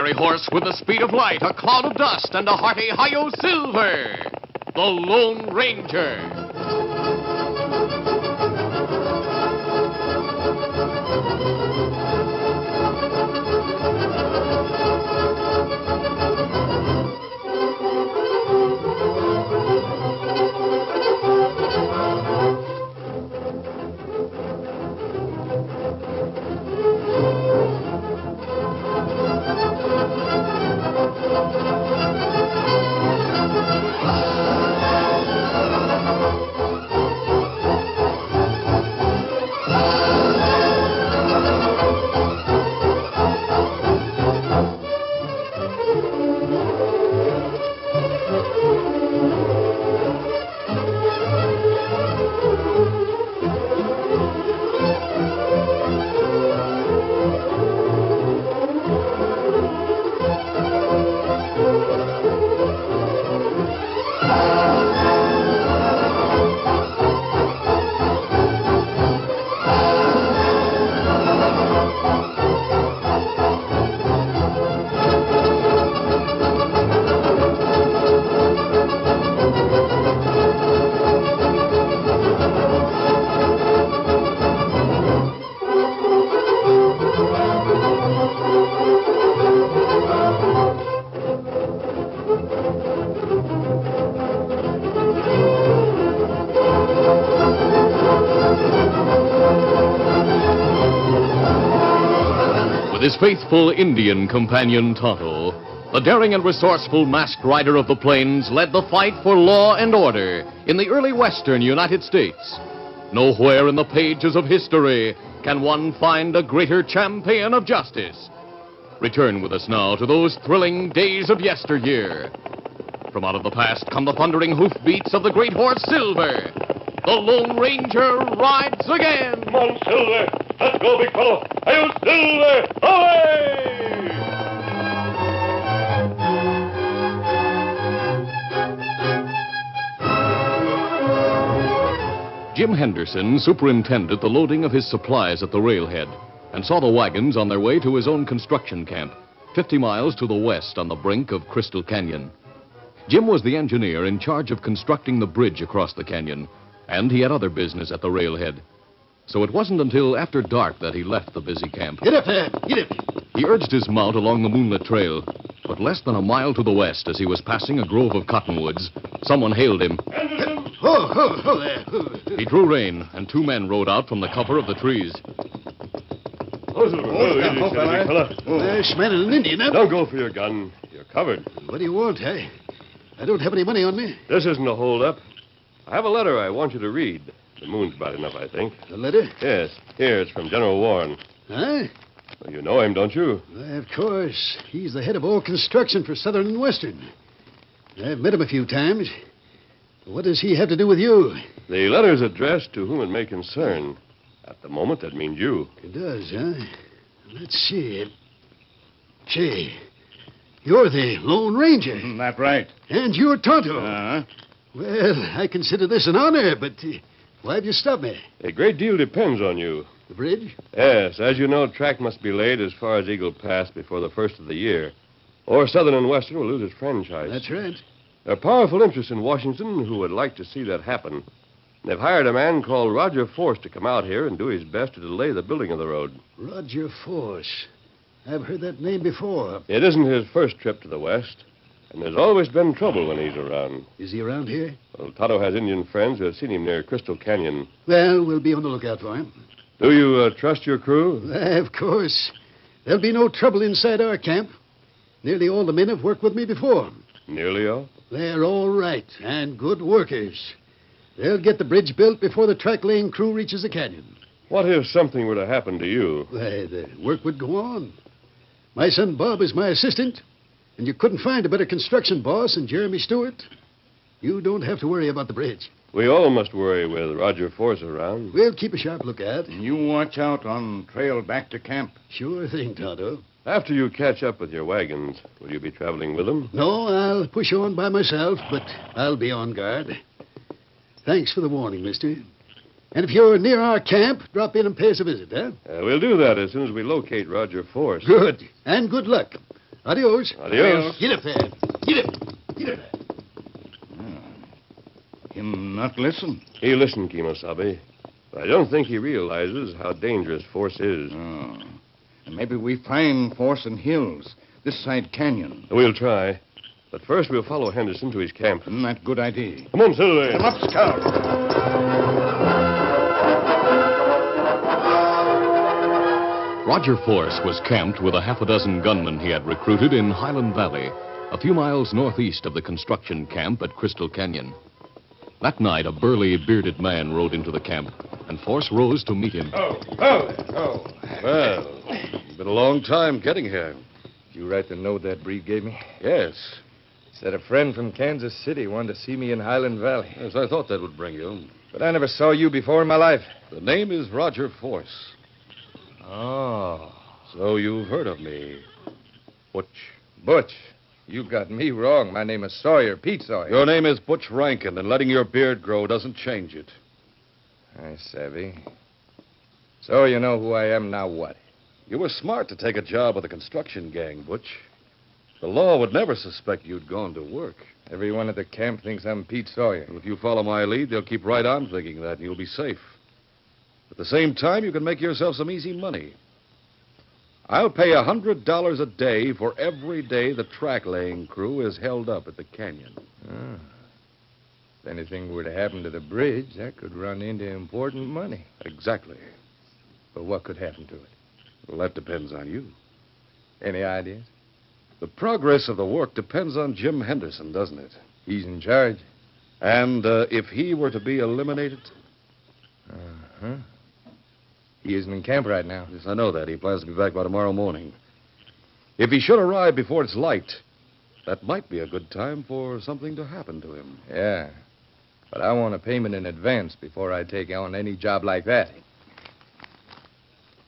fiery horse with the speed of light, a cloud of dust, and a hearty hi-yo silver, the Lone Ranger. With his faithful Indian companion Tonto, the daring and resourceful masked rider of the plains led the fight for law and order in the early western United States. Nowhere in the pages of history can one find a greater champion of justice. Return with us now to those thrilling days of yesteryear. From out of the past come the thundering hoofbeats of the great horse Silver. The Lone Ranger rides again. Come on, Silver. Let's go, big fellow. Hail, Silver! Away! Jim Henderson superintended the loading of his supplies at the railhead and saw the wagons on their way to his own construction camp, 50 miles to the west on the brink of Crystal Canyon. Jim was the engineer in charge of constructing the bridge across the canyon, and he had other business at the railhead. So it wasn't until after dark that he left the busy camp. Get up there. Get up. He urged his mount along the moonlit trail, but less than a mile to the west, as he was passing a grove of cottonwoods, someone hailed him. Henderson! Oh, there. He drew rein, and two men rode out from the cover of the trees. Oh, Silver. stop, Big fella. Smelling an Indian, huh? Don't go for your gun. You're covered. What do you want, I don't have any money on me. This isn't a holdup. I have a letter I want you to read. The moon's bright enough, I think. A letter? Yes. Here, it's from General Warren. Huh? Well, you know him, don't you? Why, of course. He's the head of all construction for Southern and Western. I've met him a few times. What does he have to do with you? The letter's addressed to whom it may concern. At the moment, that means you. It does, huh? Let's see. Say, you're the Lone Ranger. That's right. And you're Tonto. Uh-huh. Well, I consider this an honor, but why have you stopped me? A great deal depends on you. The bridge? Yes, as you know, track must be laid as far as Eagle Pass before the first of the year, or Southern and Western will lose its franchise. That's right. There are powerful interests in Washington who would like to see that happen. They've hired a man called Roger Force to come out here and do his best to delay the building of the road. Roger Force. I've heard that name before. It isn't his first trip to the West, and there's always been trouble when he's around. Is he around here? Well, Tonto has Indian friends who have seen him near Crystal Canyon. Well, we'll be on the lookout for him. Do you trust your crew? Of course. There'll be no trouble inside our camp. Nearly all the men have worked with me before. Nearly all? They're all right and good workers. They'll get the bridge built before the track-laying crew reaches the canyon. What if something were to happen to you? Why, the work would go on. My son Bob is my assistant, and you couldn't find a better construction boss than Jeremy Stewart. You don't have to worry about the bridge. We all must worry with Roger Force around. We'll keep a sharp lookout. And you watch out on trail back to camp. Sure thing, Tonto. After you catch up with your wagons, will you be traveling with them? No, I'll push on by myself, but I'll be on guard. Thanks for the warning, mister. And if you're near our camp, drop in and pay us a visit, huh? We'll do that as soon as we locate Roger Force. Good. And good luck. Adios. Adios. Get up there. Get up. Get up there. Him not listen. He listened, Kimosabe. But I don't think he realizes how dangerous Force is. Oh. And maybe we find Force in hills, this side canyon. We'll try. But first, we'll follow Henderson to his camp. That good idea. Come on, Silver. Come up, Scout. Roger Force was camped with a half a dozen gunmen he had recruited in Highland Valley, a few miles northeast of the construction camp at Crystal Canyon. That night, a burly, bearded man rode into the camp, and Force rose to meet him. Oh. Well, it's been a long time getting here. You write the note that Breed gave me? Yes. Said a friend from Kansas City wanted to see me in Highland Valley. Yes, I thought that would bring you. But I never saw you before in my life. The name is Roger Force. Oh. So you've heard of me. Butch, you got me wrong. My name is Sawyer, Pete Sawyer. Your name is Butch Rankin, and letting your beard grow doesn't change it. I savvy. So you know who I am now, what? You were smart to take a job with a construction gang, Butch. The law would never suspect you'd gone to work. Everyone at the camp thinks I'm Pete Sawyer. And if you follow my lead, they'll keep right on thinking that, and you'll be safe. At the same time, you can make yourself some easy money. I'll pay $100 a day for every day the track-laying crew is held up at the canyon. Ah. If anything were to happen to the bridge, that could run into important money. Exactly. But what could happen to it? Well, that depends on you. Any ideas? The progress of the work depends on Jim Henderson, doesn't it? He's in charge. And if he were to be eliminated? Uh-huh. He isn't in camp right now. Yes, I know that. He plans to be back by tomorrow morning. If he should arrive before it's light, that might be a good time for something to happen to him. Yeah. But I want a payment in advance before I take on any job like that.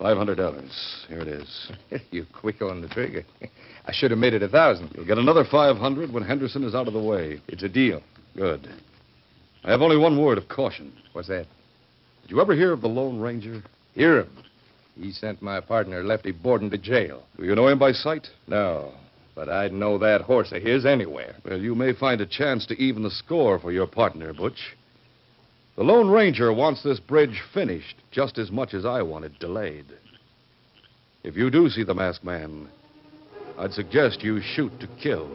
$500. Here it is. You're quick on the trigger. I should have made it 1,000. You'll get another 500 when Henderson is out of the way. It's a deal. Good. I have only one word of caution. What's that? Did you ever hear of the Lone Ranger? Hear him. He sent my partner, Lefty Borden, to jail. Do you know him by sight? No, but I'd know that horse of his anywhere. Well, you may find a chance to even the score for your partner, Butch. The Lone Ranger wants this bridge finished just as much as I want it delayed. If you do see the masked man, I'd suggest you shoot to kill.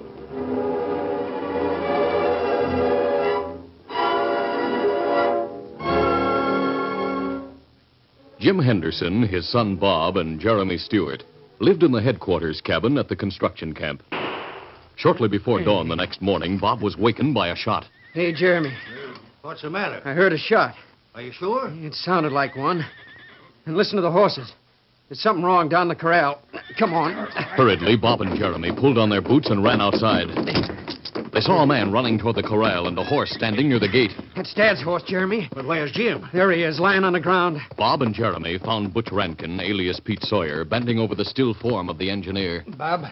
Jim Henderson, his son Bob, and Jeremy Stewart lived in the headquarters cabin at the construction camp. Shortly before dawn the next morning, Bob was wakened by a shot. Hey, Jeremy. What's the matter? I heard a shot. Are you sure? It sounded like one. And listen to the horses. There's something wrong down the corral. Come on. Hurriedly, Bob and Jeremy pulled on their boots and ran outside. They saw a man running toward the corral and a horse standing near the gate. That's Dad's horse, Jeremy. But where's Jim? There he is, lying on the ground. Bob and Jeremy found Butch Rankin, alias Pete Sawyer, bending over the still form of the engineer. Bob,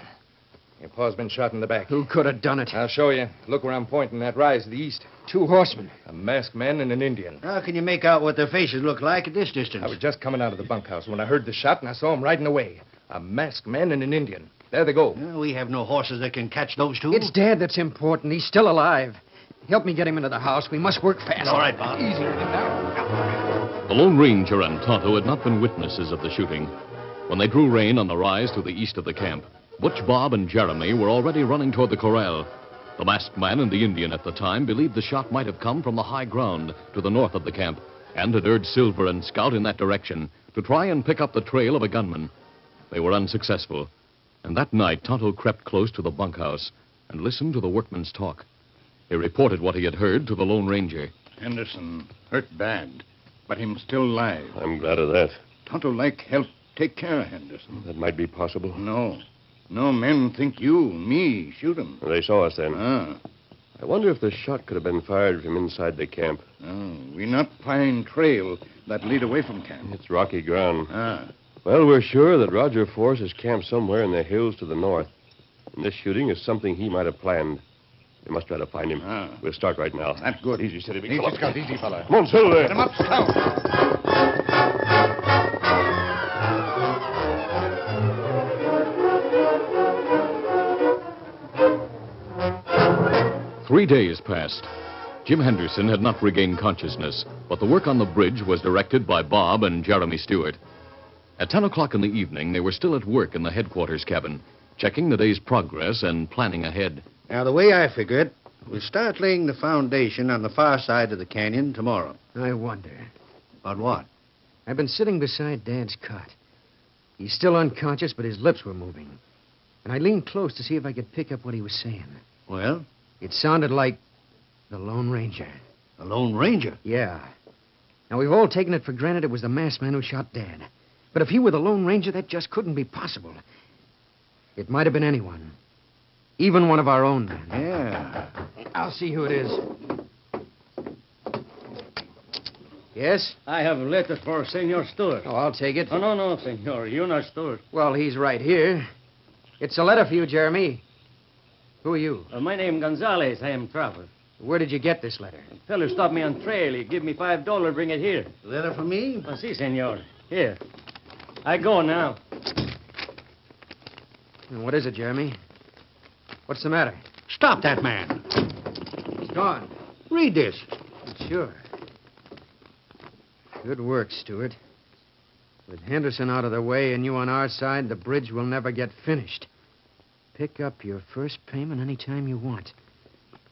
your pa's been shot in the back. Who could have done it? I'll show you. Look where I'm pointing that rise to the east. 2 horsemen. A masked man and an Indian. How can you make out what their faces look like at this distance? I was just coming out of the bunkhouse when I heard the shot and I saw him riding away. A masked man and an Indian. There they go. Well, we have no horses that can catch those two. It's Dad that's important. He's still alive. Help me get him into the house. We must work fast. All right, Bob. Easy with him now. The Lone Ranger and Tonto had not been witnesses of the shooting. When they drew rein on the rise to the east of the camp, Butch, Bob, and Jeremy were already running toward the corral. The masked man and the Indian at the time believed the shot might have come from the high ground to the north of the camp and had urged Silver and Scout in that direction to try and pick up the trail of a gunman. They were unsuccessful, and that night Tonto crept close to the bunkhouse and listened to the workmen's talk. He reported what he had heard to the Lone Ranger. Henderson hurt bad, but him still alive. I'm glad of that. Tonto like help take care of Henderson. That might be possible. No men think you, me, shoot him. They saw us then. Ah. I wonder if the shot could have been fired from inside the camp. No, we not find trail that lead away from camp. It's rocky ground. Ah. Well, we're sure that Roger Force is camped somewhere in the hills to the north. And this shooting is something he might have planned. We must try to find him. Ah. We'll start right now. That's good. Easy, steady, big Easy, fella. Scout, easy, fella. Come on, Silver. Get him up, Scout. 3 days passed. Jim Henderson had not regained consciousness, but the work on the bridge was directed by Bob and Jeremy Stewart. At 10 o'clock in the evening, they were still at work in the headquarters cabin, checking the day's progress and planning ahead. Now, the way I figure it, we'll start laying the foundation on the far side of the canyon tomorrow. I wonder. About what? I've been sitting beside Dad's cot. He's still unconscious, but his lips were moving. And I leaned close to see if I could pick up what he was saying. Well, It sounded like the Lone Ranger. the Lone Ranger. Yeah. Now, we've all taken it for granted it was the masked man who shot Dad. But if he were the Lone Ranger, that just couldn't be possible. It might have been anyone. Even one of our own men. Yeah. I'll see who it is. Yes? I have a letter for Senor Stewart. Oh, I'll take it. Oh, no, senor. You're not Stewart. Well, he's right here. It's a letter for you, Jeremy. Who are you? My name Gonzalez. I am traveler. Where did you get this letter? Feller stopped me on trail. He give me $5, bring it here. Letter for me? Oh, si, senor. Here. I go now. What is it, Jeremy? What's the matter? Stop that man. It's gone. Read this. Sure. Good work, Stewart. With Henderson out of the way and you on our side, the bridge will never get finished. Pick up your first payment any time you want.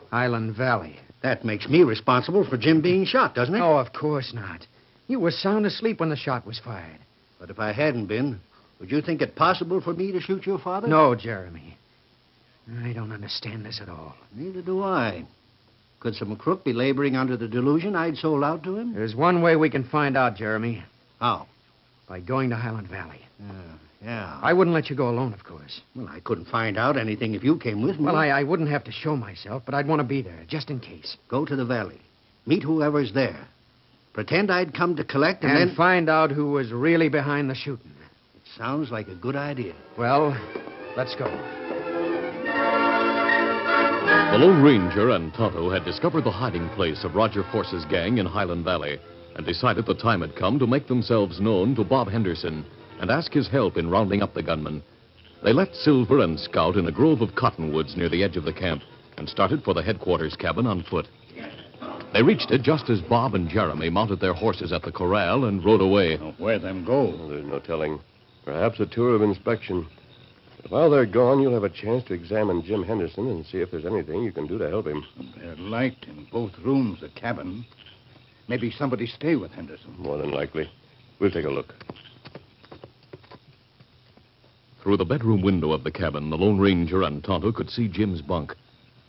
Highland Valley. That makes me responsible for Jim being shot, doesn't it? Oh, of course not. You were sound asleep when the shot was fired. But if I hadn't been, would you think it possible for me to shoot your father? No, Jeremy. I don't understand this at all. Neither do I. Could some crook be laboring under the delusion I'd sold out to him? There's one way we can find out, Jeremy. How? By going to Highland Valley. Yeah. I wouldn't let you go alone, of course. Well, I couldn't find out anything if you came with me. Well, I wouldn't have to show myself, but I'd want to be there, just in case. Go to the valley. Meet whoever's there. Pretend I'd come to collect and And then... find out who was really behind the shooting. It sounds like a good idea. Well, let's go. The Lone Ranger and Tonto had discovered the hiding place of Roger Force's gang in Highland Valley and decided the time had come to make themselves known to Bob Henderson and ask his help in rounding up the gunman. They left Silver and Scout in a grove of cottonwoods near the edge of the camp and started for the headquarters cabin on foot. They reached it just as Bob and Jeremy mounted their horses at the corral and rode away. Where them go? Well, there's no telling. Perhaps a tour of inspection. But while they're gone, you'll have a chance to examine Jim Henderson and see if there's anything you can do to help him. They're light in both rooms, the cabin. Maybe somebody stay with Henderson. More than likely. We'll take a look. Through the bedroom window of the cabin, the Lone Ranger and Tonto could see Jim's bunk.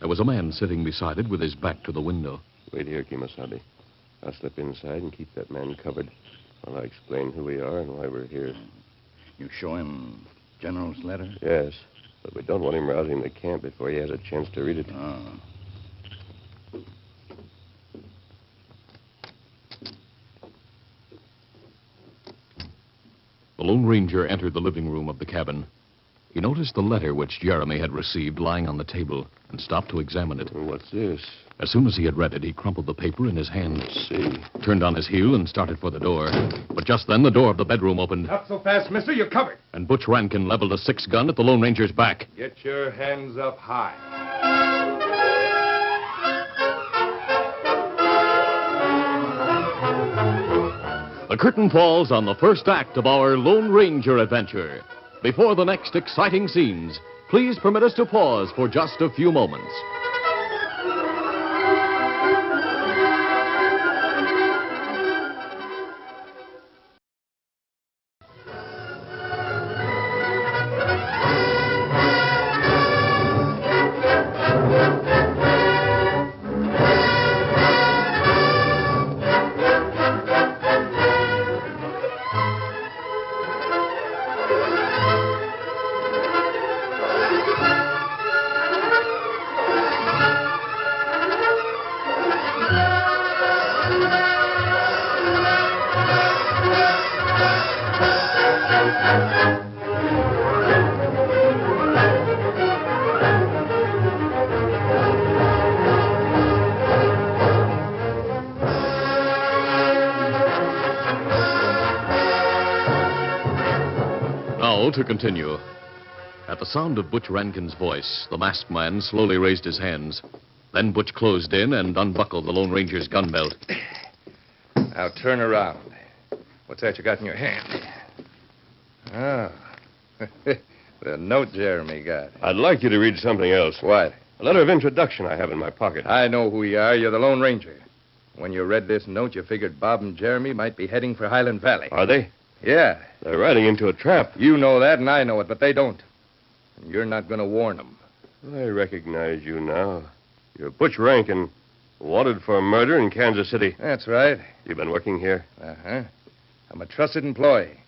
There was a man sitting beside it with his back to the window. Wait here, Kimasabi. I'll slip inside and keep that man covered while I explain who we are and why we're here. You show him General's letter? Yes, but we don't want him rousing the camp before he has a chance to read it. Ah. The Lone Ranger entered the living room of the cabin. He noticed the letter which Jeremy had received lying on the table and stopped to examine it. What's this? As soon as he had read it, he crumpled the paper in his hand, Let's see. turned on his heel, and started for the door. But just then, the door of the bedroom opened, Not so fast, mister. You're covered. and Butch Rankin leveled a 6-gun at the Lone Ranger's back. Get your hands up high. The curtain falls on the first act of our Lone Ranger adventure. Before the next exciting scenes, please permit us to pause for just a few moments. Now, to continue. At the sound of Butch Rankin's voice, the masked man slowly raised his hands. Then Butch closed in and unbuckled the Lone Ranger's gun belt. Now turn around. What's that you got in your hand? Oh. The note Jeremy got. I'd like you to read something else. What? A letter of introduction I have in my pocket. I know who you are. You're the Lone Ranger. When you read this note, you figured Bob and Jeremy might be heading for Highland Valley. Are they? Yeah. They're riding into a trap. You know that, and I know it, but they don't. And you're not going to warn them. I recognize you now. You're Butch Rankin, wanted for murder in Kansas City. That's right. You've been working here? Uh-huh. I'm a trusted employee.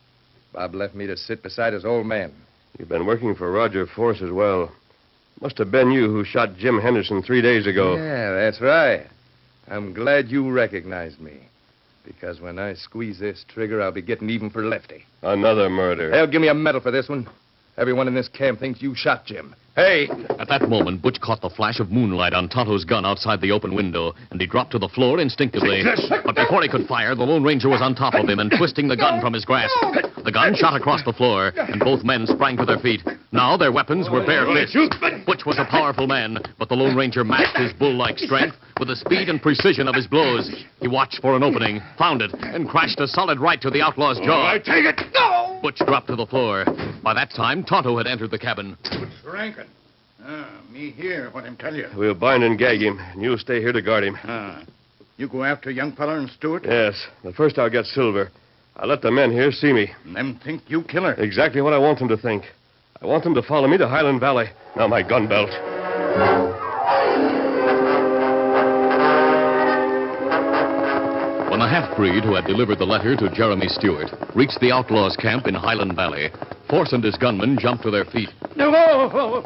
Bob left me to sit beside his old man. You've been working for Roger Force as well. Must have been you who shot Jim Henderson 3 days ago. Yeah, that's right. I'm glad you recognized me. Because when I squeeze this trigger, I'll be getting even for Lefty. Another murder. They'll give me a medal for this one. Everyone in this camp thinks you shot Jim. Hey! At that moment, Butch caught the flash of moonlight on Tonto's gun outside the open window, and he dropped to the floor instinctively. But before he could fire, the Lone Ranger was on top of him and twisting the gun from his grasp. The gun shot across the floor, and both men sprang to their feet. Now their weapons were bare fists. Butch was a powerful man, but the Lone Ranger matched his bull-like strength with the speed and precision of his blows. He watched for an opening, found it, and crashed a solid right to the outlaw's jaw. Take it! No! Butch dropped to the floor. By that time, Tonto had entered the cabin. Rankin. Me here, what I'm telling you. We'll bind and gag him, and you'll stay here to guard him. You go after young feller and Stewart? Yes, but first I'll get Silver. I'll let the men here see me. And them think you kill her. Exactly what I want them to think. I want them to follow me to Highland Valley. Now my gun belt. When the half-breed who had delivered the letter to Jeremy Stewart reached the outlaws' camp in Highland Valley, Force and his gunmen jumped to their feet. No, Well,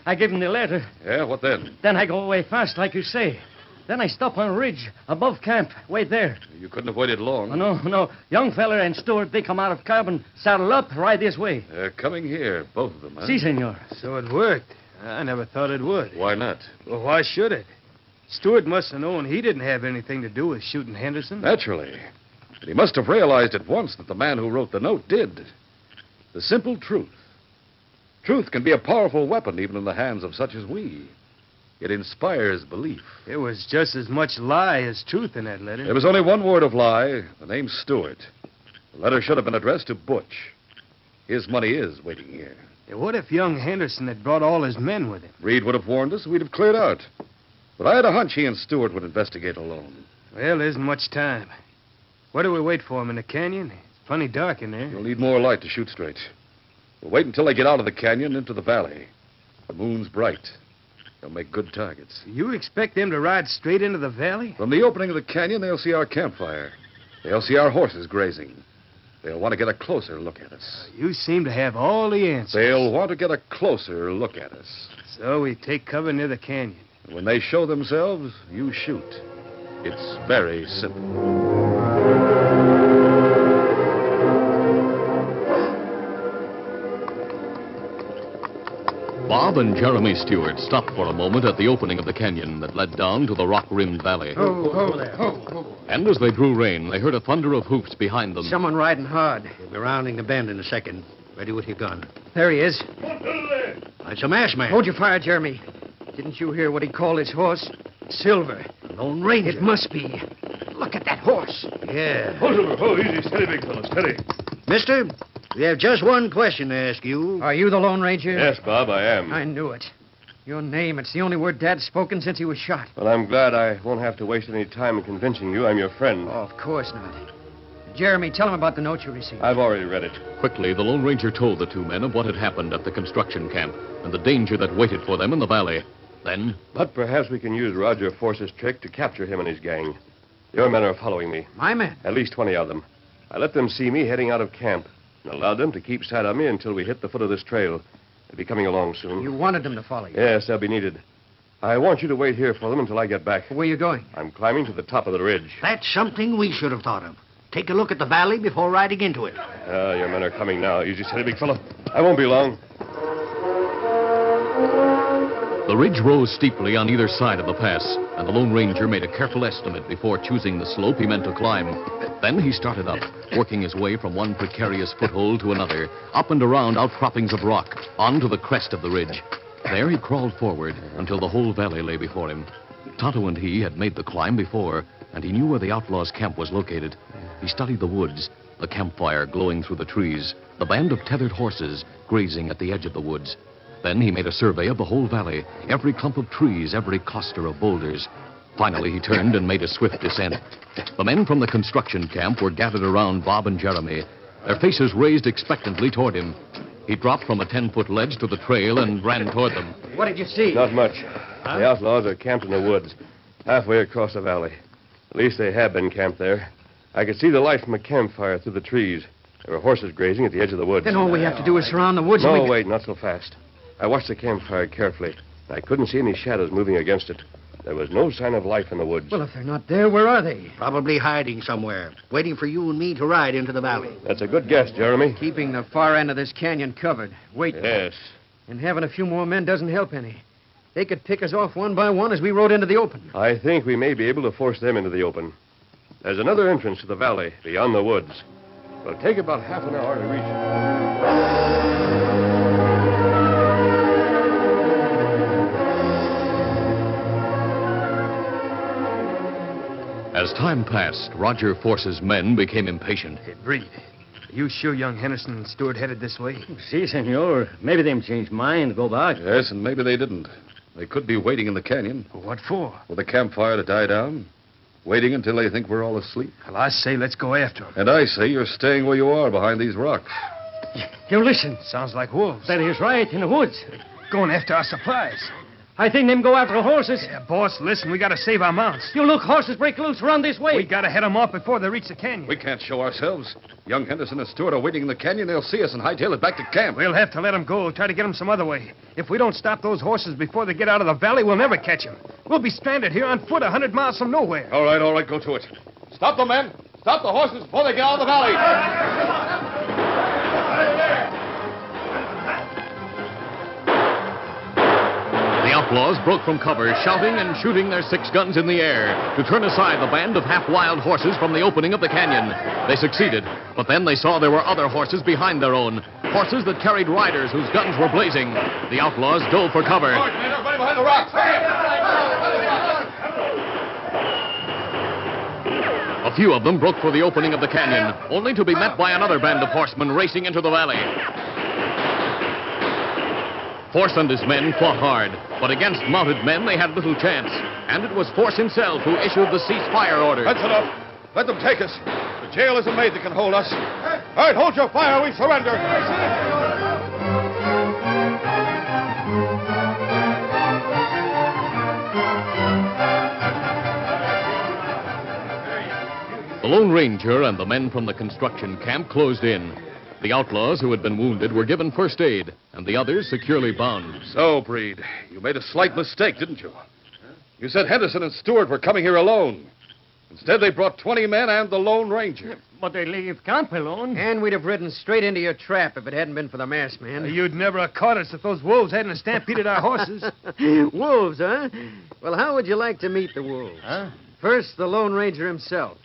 I give him the letter. yeah, what then? Then I go away fast, like you say. Then I stop on a ridge above camp. Wait there. You couldn't have waited long. Oh, no. Young feller and Stewart, they come out of cabin, saddle up, ride this way. They're coming here, both of them, huh? Si, senor. So it worked. I never thought it would. Why not? Well, why should it? Stewart must have known he didn't have anything to do with shooting Henderson. Naturally. But he must have realized at once that the man who wrote the note did. The simple truth. Truth can be a powerful weapon even in the hands of such as we. It inspires belief. There was just as much lie as truth in that letter. There was only one word of lie, the name Stewart. The letter should have been addressed to Butch. His money is waiting here. Yeah, what if young Henderson had brought all his men with him? Reed would have warned us, we'd have cleared out. But I had a hunch he and Stewart would investigate alone. Well, there isn't much time. Where do we wait for him, in the canyon? It's plenty dark in there. You'll need more light to shoot straight. We'll wait until they get out of the canyon into the valley. The moon's bright. They'll make good targets. You expect them to ride straight into the valley? From the opening of the canyon, they'll see our campfire. They'll see our horses grazing. They'll want to get a closer look at us. You seem to have all the answers. They'll want to get a closer look at us. So we take cover near the canyon. And when they show themselves, you shoot. It's very simple. Bob and Jeremy Stewart stopped for a moment at the opening of the canyon that led down to the rock-rimmed valley. Oh, there. And as they drew rein, they heard a thunder of hoofs behind them. Someone riding hard. We'll be rounding the bend in a second. Ready with your gun. There he is. It's a masked man. Hold your fire, Jeremy. Didn't you hear what he called his horse? Silver. Lone Ranger. It must be. Look at that horse. Yeah. Oh, easy. Steady, big fellow, steady. Mister, we have just one question to ask you. Are you the Lone Ranger? Yes, Bob, I am. I knew it. Your name, it's the only word Dad's spoken since he was shot. Well, I'm glad I won't have to waste any time in convincing you I'm your friend. Oh, of course not. Jeremy, tell him about the note you received. I've already read it. Quickly, the Lone Ranger told the two men of what had happened at the construction camp and the danger that waited for them in the valley. Then, But perhaps we can use Roger Force's trick to capture him and his gang. Your men are following me. My men? At least 20 of them. I let them see me heading out of camp and allowed them to keep sight of me until we hit the foot of this trail. They'll be coming along soon. You wanted them to follow you. Yes, they'll be needed. I want you to wait here for them until I get back. Where are you going? I'm climbing to the top of the ridge. That's something we should have thought of. Take a look at the valley before riding into it. Your men are coming now. Easy, steady, big fellow. I won't be long. the ridge rose steeply on either side of the pass, and the Lone Ranger made a careful estimate before choosing the slope he meant to climb. Then he started up, working his way from one precarious foothold to another, up and around outcroppings of rock, onto the crest of the ridge. There he crawled forward until the whole valley lay before him. Tonto and he had made the climb before, and he knew where the outlaws' camp was located. He studied the woods, the campfire glowing through the trees, the band of tethered horses grazing at the edge of the woods. Then he made a survey of the whole valley, every clump of trees, every cluster of boulders. Finally, he turned and made a swift descent. The men from the construction camp were gathered around Bob and Jeremy, their faces raised expectantly toward him. He dropped from a 10-foot ledge to the trail and ran toward them. What did you see? Not much. The outlaws are camped in the woods, halfway across the valley. At least they have been camped there. I could see the light from a campfire through the trees. There were horses grazing at the edge of the woods. Then all we have to do is surround the woods. No, wait, not so fast. I watched the campfire carefully. I couldn't see any shadows moving against it. There was no sign of life in the woods. Well, if they're not there, where are they? Probably hiding somewhere, waiting for you and me to ride into the valley. That's a good guess, Jeremy. Keeping the far end of this canyon covered. Waiting. Yes. And having a few more men doesn't help any. They could pick us off one by one as we rode into the open. I think we may be able to force them into the open. There's another entrance to the valley, beyond the woods. It'll take about half an hour to reach it. As time passed, Roger Force's men became impatient. Hey, Breed, are you sure young Henderson and Stewart headed this way? Si, senor. Maybe them changed mind, go back. Yes, and maybe they didn't. They could be waiting in the canyon. What for? For the campfire to die down. Waiting until they think we're all asleep. Well, I say let's go after them. And I say you're staying where you are behind these rocks. You listen. Sounds like wolves. That is right, in the woods. Going after our supplies. I think them go after horses. Yeah, boss, listen, we gotta save our mounts. You look, horses break loose around this way. We gotta head them off before they reach the canyon. We can't show ourselves. Young Henderson and Stewart are waiting in the canyon. They'll see us and hightail it back to camp. We'll have to let them go. Try to get them some other way. If we don't stop those horses before they get out of the valley, we'll never catch them. We'll be stranded here on foot 100 miles from nowhere. All right, go to it. Stop the men. Stop the horses before they get out of the valley. The outlaws broke from cover, shouting and shooting their 6 guns in the air to turn aside the band of half-wild horses from the opening of the canyon. They succeeded, but then they saw there were other horses behind their own, horses that carried riders whose guns were blazing. The outlaws dove for cover. Everybody behind the rocks. A few of them broke for the opening of the canyon, only to be met by another band of horsemen racing into the valley. Force and his men fought hard, but against mounted men they had little chance. And it was Force himself who issued the ceasefire order. That's enough. Let them take us. The jail isn't made that can hold us. All right, hold your fire. We surrender. The Lone Ranger and the men from the construction camp closed in. The outlaws who had been wounded were given first aid, and the others securely bound. So, Breed, you made a slight mistake, didn't you? You said Henderson and Stewart were coming here alone. Instead, they brought 20 men and the Lone Ranger. But they leave camp alone. And we'd have ridden straight into your trap if it hadn't been for the masked man. You'd never have caught us if those wolves hadn't stampeded our horses. Wolves, huh? Well, how would you like to meet the wolves? Huh? First, the Lone Ranger himself.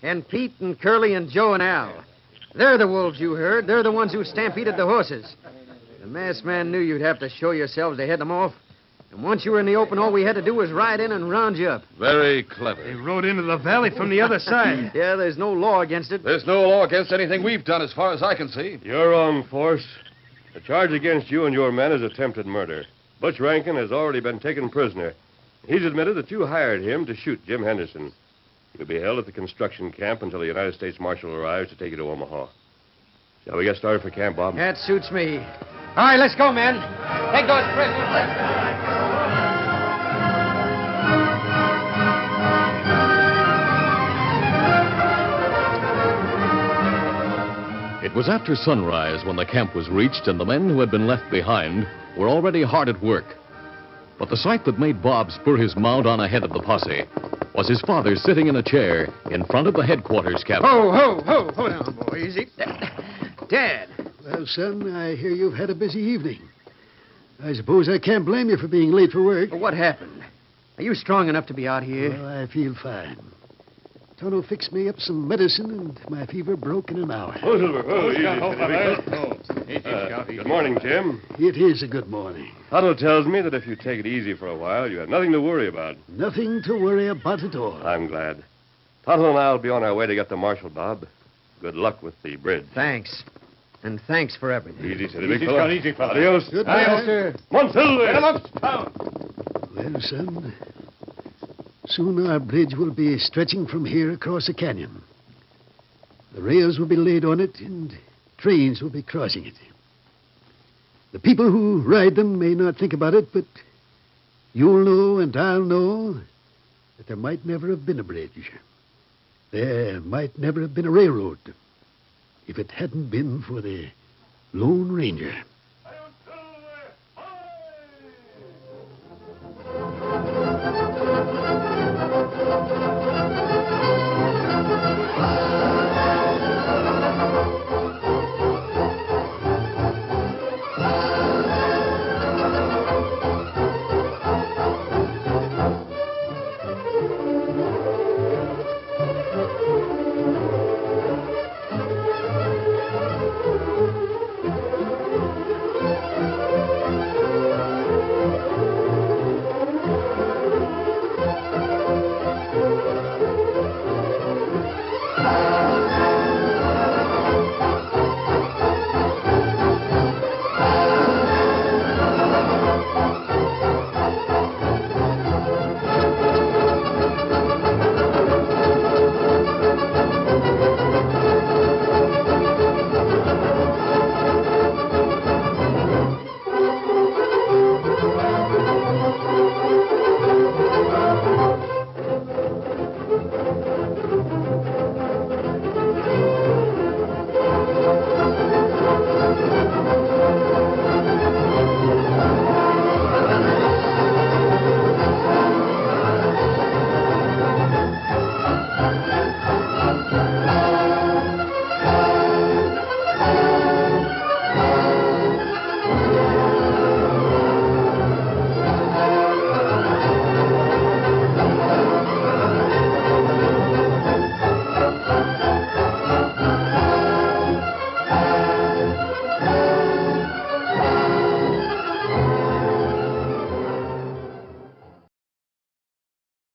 And Pete and Curly and Joe and Al. They're the wolves you heard. They're the ones who stampeded the horses. The masked man knew you'd have to show yourselves to head them off. And once you were in the open, all we had to do was ride in and round you up. Very clever. They rode into the valley from the other side. Yeah, there's no law against it. There's no law against anything we've done as far as I can see. You're wrong, Force. The charge against you and your men is attempted murder. Butch Rankin has already been taken prisoner. He's admitted that you hired him to shoot Jim Henderson. You'll be held at the construction camp until the United States Marshal arrives to take you to Omaha. Shall we get started for camp, Bob? That suits me. All right, let's go, men. Take those prisoners. It was after sunrise when the camp was reached, and the men who had been left behind were already hard at work. But the sight that made Bob spur his mount on ahead of the posse was his father sitting in a chair in front of the headquarters cabin. Ho! Hold on, boy. Easy. Dad. Well, son, I hear you've had a busy evening. I suppose I can't blame you for being late for work. What happened? Are you strong enough to be out here? Well, I feel fine. Tonto fixed me up some medicine, and my fever broke in an hour. Oh, Silver. Oh, easy. Good morning, Jim. It is a good morning. Otto tells me that if you take it easy for a while, you have nothing to worry about. Nothing to worry about at all. I'm glad. Tonto and I will be on our way to get the marshal, Bob. Good luck with the bridge. Thanks. And thanks for everything. Easy, steady, big fella. Easy, fella. Adios. Goodbye. Mister. Come on, Silver. Get him up. Well, son, soon our bridge will be stretching from here across the canyon. The rails will be laid on it, and trains will be crossing it. The people who ride them may not think about it, but you'll know and I'll know that there might never have been a bridge. There might never have been a railroad if it hadn't been for the Lone Ranger.